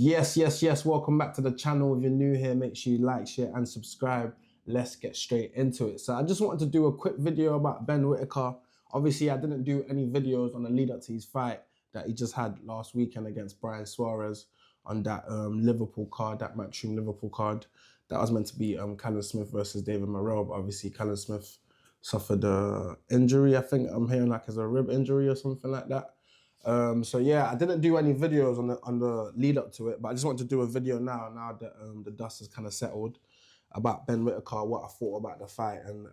Yes. Welcome back to the channel. If you're new here, make sure you like, share, and subscribe. Let's get straight into it. So I just wanted to do a quick video about Ben Whittaker. Obviously, I didn't do any videos on the lead up to his fight that he just had last weekend against Brian Suarez on that Liverpool card, that Matchroom Liverpool card. That was meant to be Callum Smith versus David Morrell, but obviously Callum Smith suffered a injury. I think I'm hearing like it's a rib injury or something like that. So yeah, I didn't do any videos on the lead up to it, but I just want to do a video now that the dust has kind of settled about Ben Whittaker, what I thought about the fight, and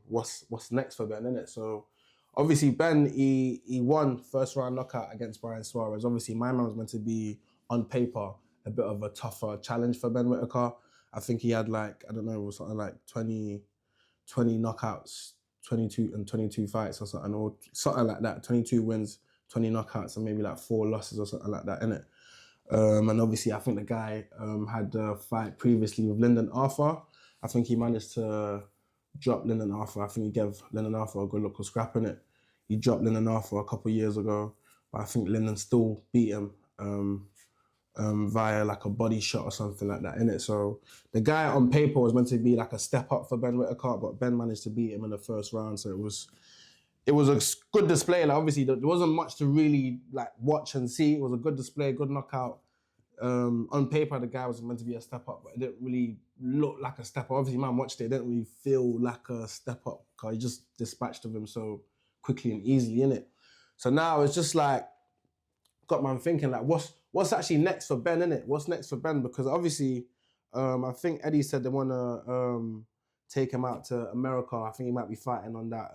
what's next for Ben, innit? So obviously Ben, he won first round knockout against Brian Suarez. Obviously my man was meant to be on paper a bit of a tougher challenge for Ben Whittaker. I think he had like, I don't know, it was something like 20 knockouts, 22 fights or something like that, 22 wins, 20 knockouts, and maybe like 4 losses or something like that, innit? And obviously, I think the guy had a fight previously with Lyndon Arthur. I think he managed to drop Lyndon Arthur. I think he gave Lyndon Arthur a good look of scrap, innit? He dropped Lyndon Arthur a couple of years ago, but I think Lyndon still beat him via like a body shot or something like that, innit? So the guy on paper was meant to be like a step up for Ben Whittaker, but Ben managed to beat him in the first round, so it was a good display. Like obviously there wasn't much to really like watch and see. It was a good display, good knockout. On paper, the guy was meant to be a step up, but it didn't really look like a step up. Obviously, man watched it, didn't really feel like a step up because he just dispatched of him so quickly and easily, innit? So now it's just like got man thinking like, what's actually next for Ben, innit? What's next for Ben? Because obviously, I think Eddie said they want to take him out to America. I think he might be fighting on that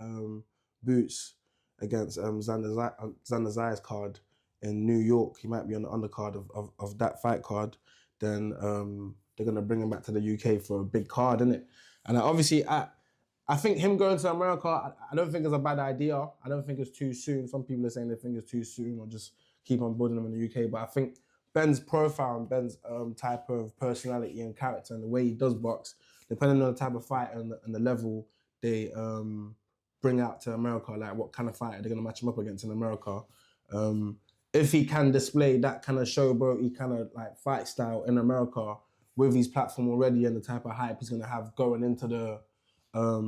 Boots against Xander Zayas card in New York. He might be on the undercard of that fight card. Then they're gonna bring him back to the UK for a big card, innit? And obviously, I think him going to America, I don't think it's a bad idea. I don't think it's too soon. Some people are saying they think it's too soon or just keep on building him in the UK. But I think Ben's profile and Ben's type of personality and character and the way he does box, depending on the type of fight and the level they bring out to America, like what kind of fighter they're going to match him up against in America. If he can display that kind of showboaty kind of like fight style in America with his platform already and the type of hype he's going to have going into the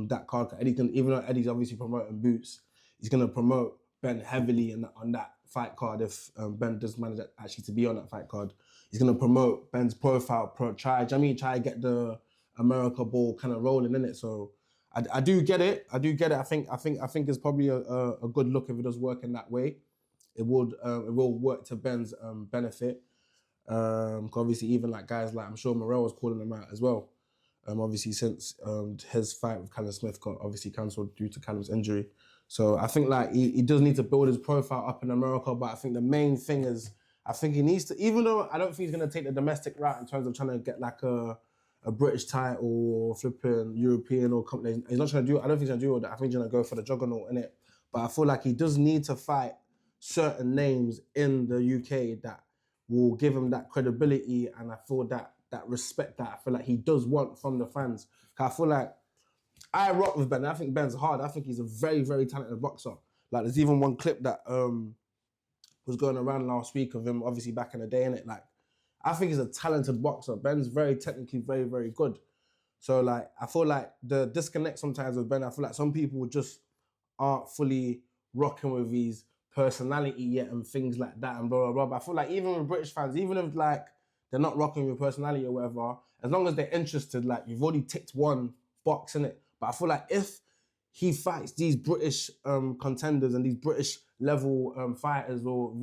that card, even though Eddie's obviously promoting Boots, he's going to promote Ben heavily on that fight card if Ben does manage actually to be on that fight card. He's going to promote Ben's profile, try to get the America ball kind of rolling in it. So I do get it. I think it's probably a good look if it does work in that way. It will work to Ben's benefit. Obviously, even like guys like I'm sure Morrell was calling him out as well. Obviously, since his fight with Callum Smith got obviously cancelled due to Callum's injury. So I think like he does need to build his profile up in America. But I think the main thing is I think he needs to, even though I don't think he's going to take the domestic route in terms of trying to get like a British title or flipping European or company. He's not trying to do, I don't think he's going to do all that. I think he's going to go for the juggernaut, innit? But I feel like he does need to fight certain names in the UK that will give him that credibility, and I feel that respect that I feel like he does want from the fans. I feel like I rock with Ben. I think Ben's hard. I think he's a very, very talented boxer. Like there's even one clip that was going around last week of him, obviously back in the day, innit? Like I think he's a talented boxer. Ben's very technically very, very good. So like I feel like the disconnect sometimes with Ben, I feel like some people just aren't fully rocking with his personality yet and things like that and blah, blah, blah. But I feel like even with British fans, even if like they're not rocking with personality or whatever, as long as they're interested, like you've already ticked one box in it. But I feel like if he fights these British contenders and these British level fighters, or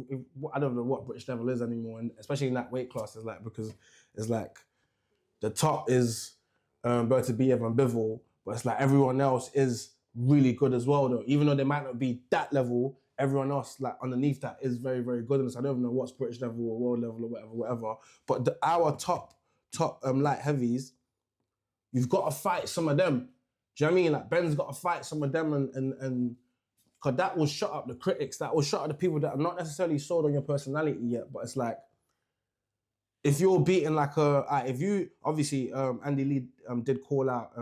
I don't know what British level is anymore, and especially in that weight class, is like, because it's like the top is Bertabiev and Bivol, but it's like everyone else is really good as well though. Even though they might not be that level, everyone else like underneath that is very, very good. And so I don't even know what's British level or world level or whatever. But our top light heavies, you've got to fight some of them. Do you know what I mean? Like Ben's got to fight some of them and because that will shut up the critics, that will shut up the people that are not necessarily sold on your personality yet. But it's like, if you're beating like if you, obviously Andy Lee did call out,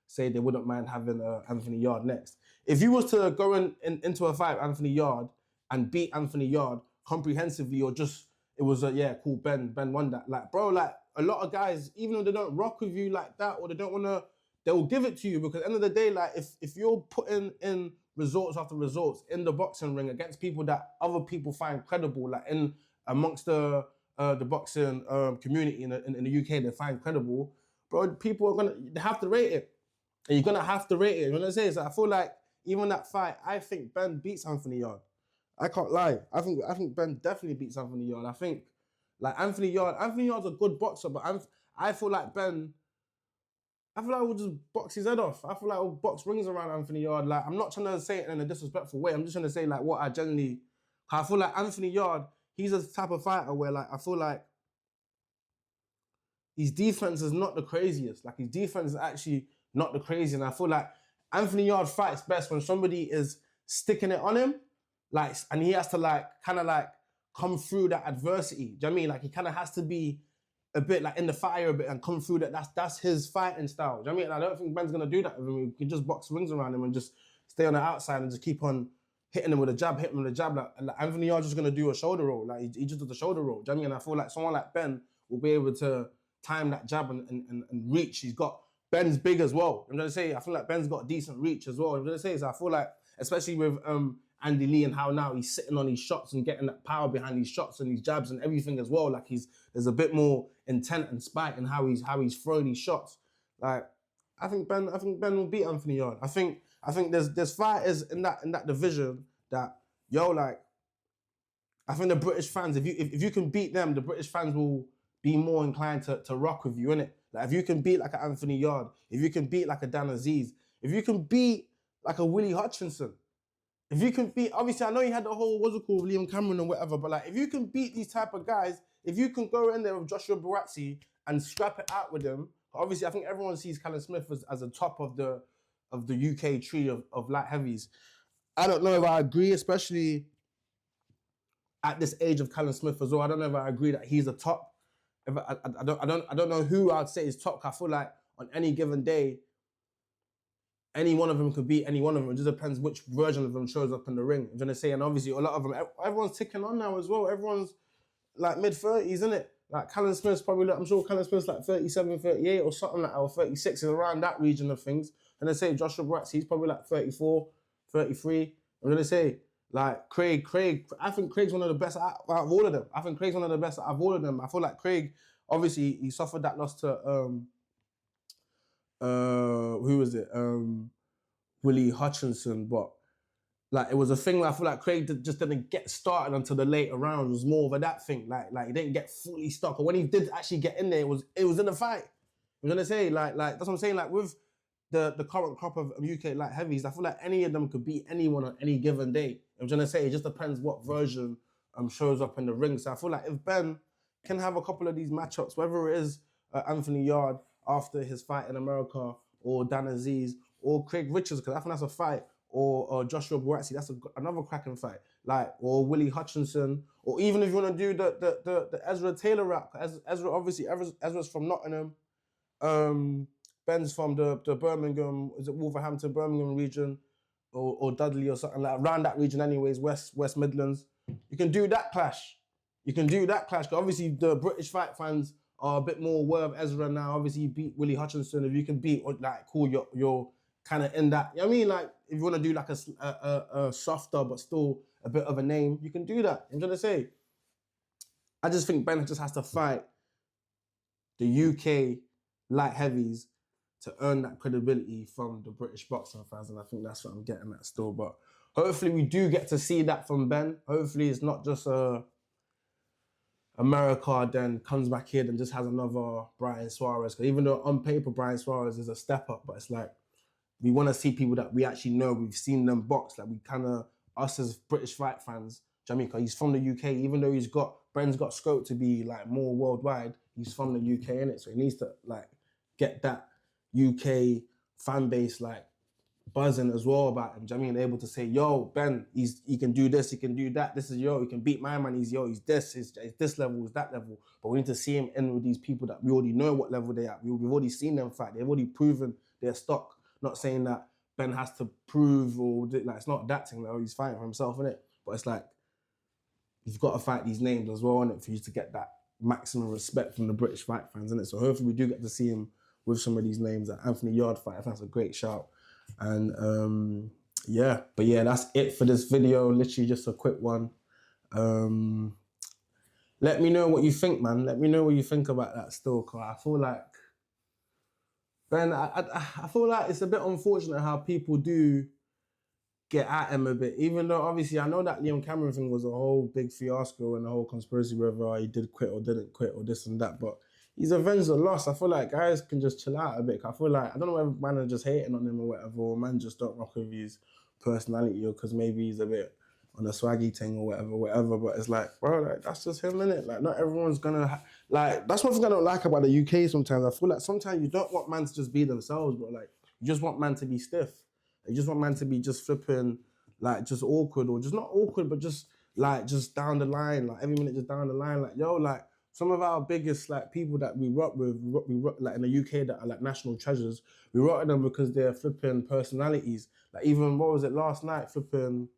say they wouldn't mind having Anthony Yard next. If you was to go into a fight with Anthony Yard and beat Anthony Yard comprehensively or just it was cool. Ben won that. Like, bro, like a lot of guys, even though they don't rock with you like that, or they don't wanna, they will give it to you, because at the end of the day, like if you're putting in results after results in the boxing ring against people that other people find credible, like in amongst the boxing community in the UK, they find credible, bro. People are they have to rate it, and you're gonna have to rate it. You know what I'm saying? So I feel like even that fight, I think Ben beats Anthony Yard. I can't lie. I think Ben definitely beats Anthony Yard. I think like Anthony Yard's a good boxer, but I feel like Ben. I feel like we'll just box his head off. I feel like we'll box rings around Anthony Yard. Like, I'm not trying to say it in a disrespectful way. I'm just trying to say like what I generally. I feel like Anthony Yard, he's a type of fighter where like I feel like his defense is not the craziest. Like his defense is actually not the craziest. And I feel like Anthony Yard fights best when somebody is sticking it on him, like, and he has to like kind of like come through that adversity. Do you know what I mean? Like he kind of has to be a bit like in the fire a bit and come through that. That's his fighting style. Do you know what I mean? And I don't think Ben's gonna do that with him. He can just box rings around him and just stay on the outside and just keep on hitting him with a jab, hitting him with a jab. Like Anthony Yard's just gonna do a shoulder roll. Like he just does a shoulder roll. Do you know what I mean? And I feel like someone like Ben will be able to time that jab and reach. He's got Ben's big as well. I'm gonna say I feel like Ben's got decent reach as well. I'm gonna say so I feel like especially with Andy Lee and how now he's sitting on these shots and getting that power behind these shots and these jabs and everything as well. Like there's a bit more intent and spite in how he's throwing these shots. Like I think Ben will beat Anthony Yard. I think there's fighters in that division that like I think the British fans, if you can beat them, the British fans will be more inclined to rock with you, innit? Like if you can beat like an Anthony Yard, if you can beat like a Dan Aziz, if you can beat like a Willie Hutchinson, if you can beat, obviously I know you had the whole, what's it called, Liam Cameron and whatever, but like if you can beat these type of guys, if you can go in there with Joshua Buatsi and scrap it out with them, obviously I think everyone sees Callum Smith as a top of the UK tree of light heavies. I don't know if I agree, especially at this age of Callum Smith as well. I don't know if I agree that he's a top. I don't know who I'd say is top. I feel like on any given day, any one of them could beat any one of them. It just depends which version of them shows up in the ring. I'm trying to say, and obviously a lot of them, everyone's ticking on now as well. Everyone's like mid-30s, isn't it? Like Callum Smith's probably, like, I'm sure Callum Smith's like 37, 38 or something like that, or 36, is around that region of things. And they say Joshua Buatsi, he's probably like 34, 33. I'm gonna say, like Craig, I think Craig's one of the best out of all of them. I think Craig's one of the best out of all of them. I feel like Craig, obviously, he suffered that loss to who was it? Willie Hutchinson, but like it was a thing where I feel like Craig just didn't get started until the later rounds. It was more of that thing. Like he didn't get fully stuck. And when he did actually get in there, it was in the fight. I'm gonna say, like that's what I'm saying. Like with the current crop of UK light heavies, I feel like any of them could beat anyone on any given day. I'm gonna say it just depends what version shows up in the ring. So I feel like if Ben can have a couple of these matchups, whether it is Anthony Yard after his fight in America, or Dan Aziz, or Craig Richards, because I think that's a fight, or Joshua Buatsi, that's another cracking fight. Like, or Willie Hutchinson, or even if you want to do the Ezra Taylor rap, Ezra's from Nottingham. Ben's from the Birmingham, is it Wolverhampton, Birmingham region, or Dudley or something like around that region anyways, West Midlands. You can do that clash. Because obviously the British fight fans are a bit more aware of Ezra now. Obviously you beat Willie Hutchinson. If you can beat, like, cool, you're kind of in that. You know what I mean? Like, if you want to do like a softer but still a bit of a name, you can do that. I'm trying to say, I just think Ben just has to fight the UK light heavies to earn that credibility from the British boxing fans, and I think that's what I'm getting at still. But hopefully we do get to see that from Ben. Hopefully it's not just America then comes back here and just has another Brian Suarez. Because even though on paper Brian Suarez is a step up, but it's like we want to see people that we actually know. We've seen them box. Like we kind of, us as British fight fans, do you know what I mean? Because he's from the UK, even though Ben's got scope to be like more worldwide, he's from the UK, innit? So he needs to like get that UK fan base like buzzing as well about him. Do you know what I mean? Able to say, yo, Ben, he can do this, he can do that. This is he can beat my man. He's this, he's this level, he's that level. But we need to see him in with these people that we already know what level they're at. We've already seen them fight. They've already proven their stock. Not saying that Ben has to prove, or like it's not that thing. Like, he's fighting for himself, innit? But it's like you've got to fight these names as well, innit, for you to get that maximum respect from the British fight fans, innit? So hopefully we do get to see him with some of these names. That Anthony Yard fight, that's a great shout. And yeah, but yeah, that's it for this video. Literally just a quick one. Let me know what you think, man. Let me know what you think about that still, cause I feel like, Ben, I feel like it's a bit unfortunate how people do get at him a bit, even though obviously I know that Liam Cameron thing was a whole big fiasco and the whole conspiracy whether he did quit or didn't quit or this and that, but he's avenged the loss. I feel like guys can just chill out a bit. I feel like, I don't know whether man are just hating on him or whatever, or man just don't rock with his personality, or because maybe he's a bit on a swaggy thing or whatever, but it's like, bro, like, that's just him, innit? Like, not everyone's gonna, like, that's one thing I don't like about the UK sometimes. I feel like sometimes you don't want man to just be themselves, but like, you just want man to be stiff. You just want man to be just flipping, like, just awkward, or just not awkward, but just, like, just down the line, like, every minute just down the line, like, yo, like, some of our biggest, like, people that we rock with, like, in the UK that are, like, national treasures, we rock with them because they're flipping personalities. Like, even, what was it, last night, flipping,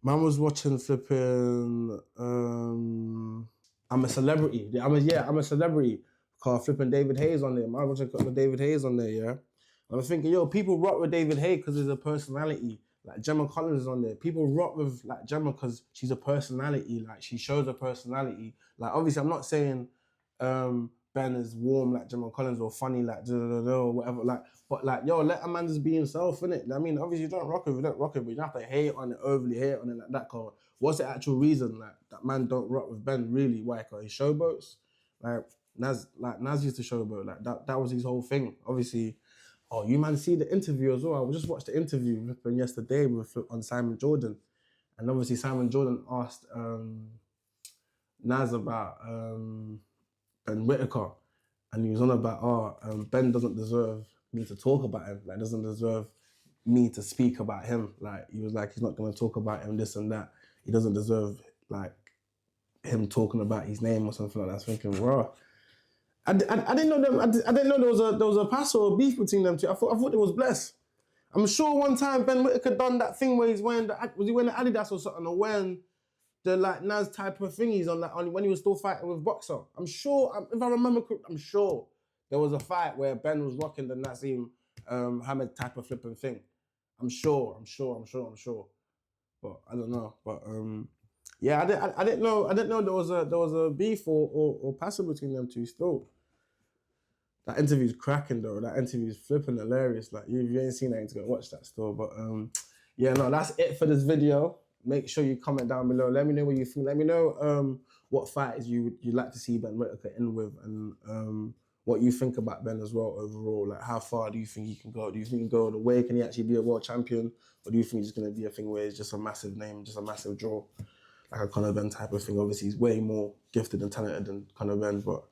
man was watching flipping, I'm a Celebrity. I'm a Celebrity. Called flipping David Hayes on there. Man was watching David Hayes on there, yeah? And I'm thinking, yo, people rock with David Hayes because he's a personality. Like, Gemma Collins is on there. People rock with, like, Gemma because she's a personality. Like, she shows a personality. Like, obviously, I'm not saying Ben is warm like Gemma Collins or funny like or whatever. Like, but like, yo, let a man just be himself, innit? I mean, obviously, you don't rock it, but you don't have to hate on it, overly hate on it like that. Cause what's the actual reason like that man don't rock with Ben really? Why? Cause he showboats. Like Nas used to showboat. Like that was his whole thing. Obviously. Oh, you man see the interview as well. I just watched the interview yesterday on Simon Jordan. And obviously Simon Jordan asked Nas about Ben Whittaker. And he was on about, Ben doesn't deserve me to talk about him. Like, doesn't deserve me to speak about him. Like, he was like, he's not going to talk about him, this and that. He doesn't deserve, like, him talking about his name or something like that. I was thinking, raw. I didn't know them. I didn't know there was a pass or a beef between them two. I thought it was blessed. I'm sure one time Ben Whittaker done that thing where he's wearing was he wearing the Adidas or something, or wearing the like Nas type of thingies on when he was still fighting with Boxer. I'm sure, if I remember, I'm sure there was a fight where Ben was rocking the Naseem Hamed type of flipping thing. I'm sure. But I don't know. But yeah, I didn't know there was a beef or passing between them two still. That interview's cracking though. That interview's flipping hilarious. Like, if you ain't seen that, you need to go watch that still. But yeah, no, that's it for this video. Make sure you comment down below. Let me know what you think. Let me know what fighters you'd like to see Ben Whittaker in with, and what you think about Ben as well overall. Like, how far do you think he can go? Do you think he can go all the way? Can he actually be a world champion? Or do you think it's going to be a thing where it's just a massive name, just a massive draw? Like a Conor Ben type of thing. Obviously, he's way more gifted and talented than Conor Ben, but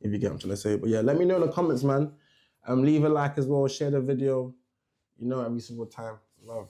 if you get what I'm trying to say. But yeah, let me know in the comments, man. Leave a like as well, share the video. You know, every single time. Love.